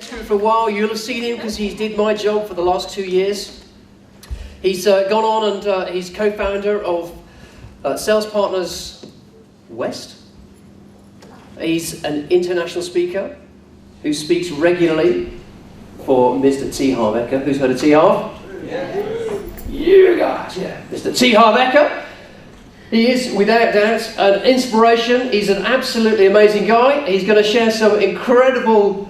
group for a while. You'll have seen him because he did my job for the last 2 years. He's gone on and he's co-founder of Sales Partners West. He's an international speaker who speaks regularly for Mr. T. Harv Eker. Who's heard of T. Harv? Yeah. You guys, yeah. Mr. T. Harv Eker. He is, without doubt, an inspiration. He's an absolutely amazing guy. He's going to share some incredible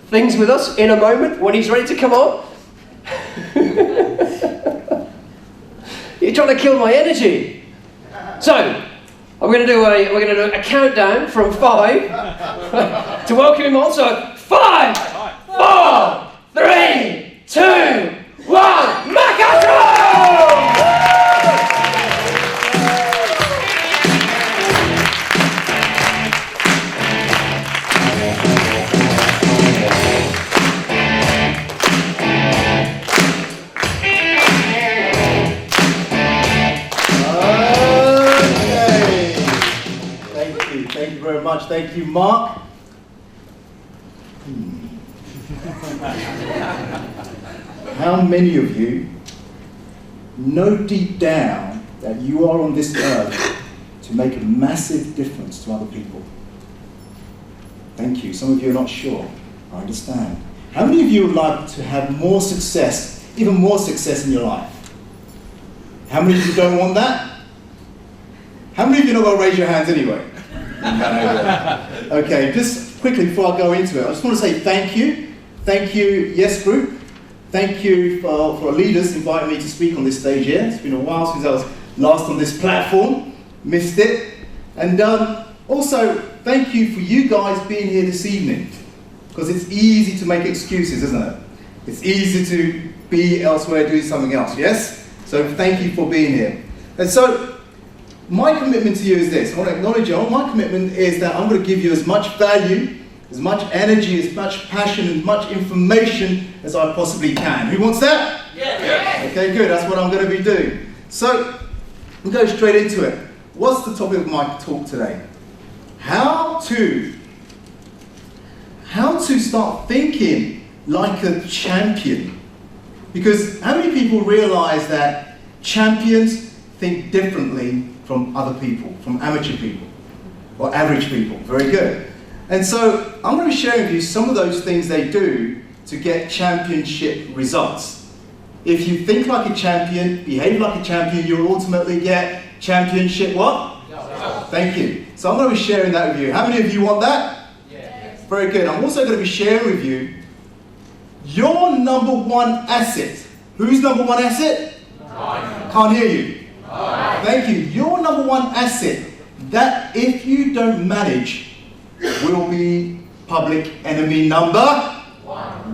things with us in a moment when he's ready to come on. You're trying to kill my energy. So, we're going to do a countdown from 5 to welcome him on. So, 5, 4, 3, 2, 1, Attram! Thank you very much. Thank you, Mark. How many of you know deep down that you are on this earth to make a massive difference to other people? Thank you. Some of you are not sure. I understand. How many of you would like to have more success, even more success in your life? How many of you don't want that? How many of you are not going to raise your hands anyway? Okay, just quickly before I go into it, I just want to say thank you. Thank you, Yes Group. Thank you for leaders inviting me to speak on this stage here. It's been a while since I was last on this platform. Missed it. And also, thank you for you guys being here this evening. Because it's easy to make excuses, isn't it? It's easy to be elsewhere doing something else, yes? So thank you for being here. And so, my commitment to you is this. I want to acknowledge you. My commitment is that I'm going to give you as much value, as much energy, as much passion, as much information as I possibly can. Who wants that? Yes. Okay, good. That's what I'm going to be doing. So, we'll go straight into it. What's the topic of my talk today? How to start thinking like a champion. Because how many people realize that champions think differently from other people, from amateur people, or average people? Very good. And so I'm going to be sharing with you some of those things they do to get championship results. If you think like a champion, behave like a champion, you'll ultimately get championship what? Yes. Thank you. So I'm going to be sharing that with you. How many of you want that? Yes. Very good. I'm also going to be sharing with you your number one asset. Whose number one asset? Mine. Can't hear you. Thank you. Your number one asset that if you don't manage will be public enemy number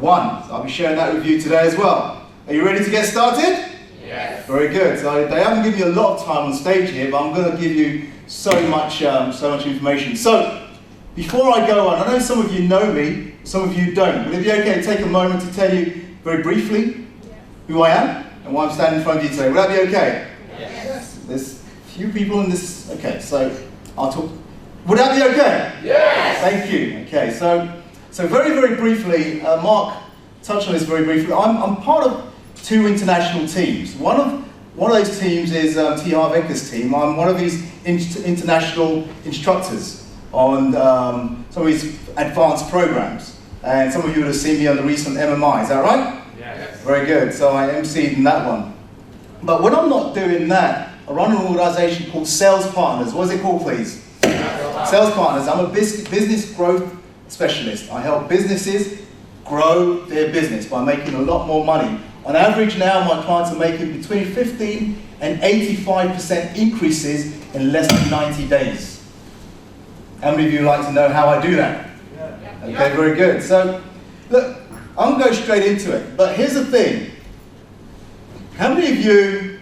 one. So I'll be sharing that with you today as well. Are you ready to get started? Yes. Very good. So they haven't given you a lot of time on stage here, but I'm going to give you so much information. So before I go on, I know some of you know me, some of you don't. Would it be okay to take a moment to tell you very briefly who I am and why I'm standing in front of you today? Would that be okay? Yes. There's a few people in this. Okay, so I'll talk. Would that be okay? Yes. Thank you. Okay, so very, very briefly, Mark touched on this very briefly. I'm part of 2 international teams. One of those teams is T. Harv Eker's team. I'm one of these international instructors on some of these advanced programs. And some of you would have seen me on the recent MMI. Is that right? Yes. Very good. So I emceed in that one. But when I'm not doing that, I run an organisation called Sales Partners. What is it called, please? Sales Partners. I'm a business growth specialist. I help businesses grow their business by making a lot more money. On average now, my clients are making between 15 and 85% increases in less than 90 days. How many of you like to know how I do that? Yeah. Okay, very good. So, look, I'm going to go straight into it. But here's the thing. How many of you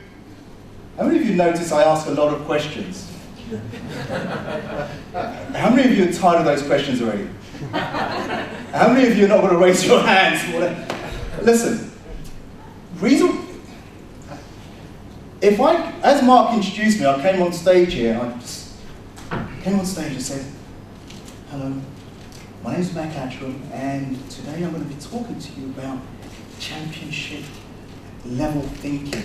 notice I ask a lot of questions? How many of you are tired of those questions already? How many of you are not going to raise your hands? Listen, as Mark introduced me, I came on stage here, and I just came on stage and said, hello, My name is Attram, and today I'm going to be talking to you about championship level thinking.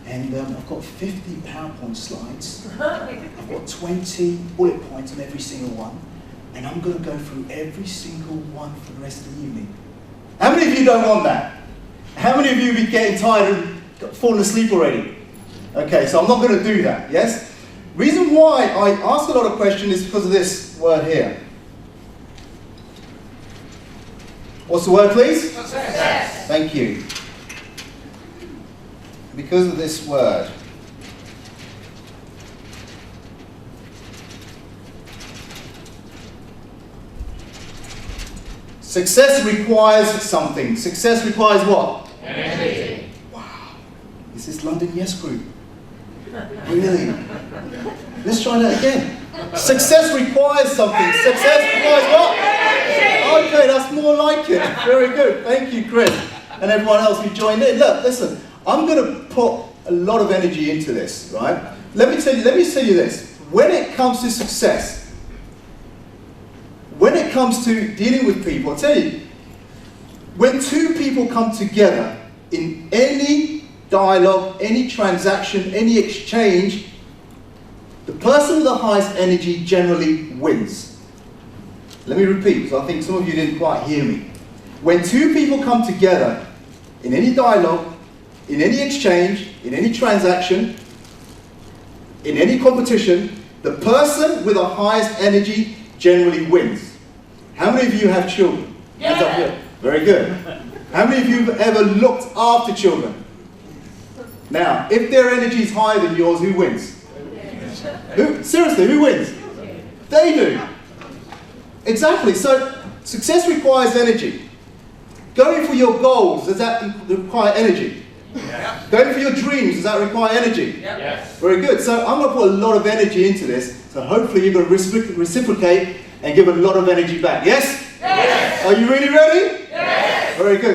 And I've got 50 PowerPoint slides. I've got 20 bullet points on every single one, and I'm going to go through every single one for the rest of the evening. How many of you don't want that? How many of you be getting tired and falling asleep already? Okay, so I'm not going to do that, yes? Reason why I ask a lot of questions is because of this word here. What's the word, please? Success. Thank you. Because of this word. Success requires something. Success requires what? Energy. Wow. Is this London Yes Group? Really? Let's try that again. Success requires something. Success requires what? Okay, that's more like it. Very good. Thank you, Chris. And everyone else who joined in. Look, listen, I'm going to put a lot of energy into this, right? Let me tell you this. When it comes to success, when it comes to dealing with people, I'll tell you, when two people come together in any dialogue, any transaction, any exchange, the person with the highest energy generally wins. Let me repeat, because I think some of you didn't quite hear me. When two people come together in any dialogue, in any exchange, in any transaction, in any competition, the person with the highest energy generally wins. How many of you have children? Hands up here. Very good. How many of you have ever looked after children? Now, if their energy is higher than yours, who wins? Seriously, who wins? They do. Exactly. So, success requires energy. Going for your goals, does that require energy? Yeah. Going for your dreams, does that require energy? Yeah. Yes. Very good. So I'm going to put a lot of energy into this. So hopefully you're going to reciprocate and give a lot of energy back. Yes? Yes. Are you really ready? Yes. Very good.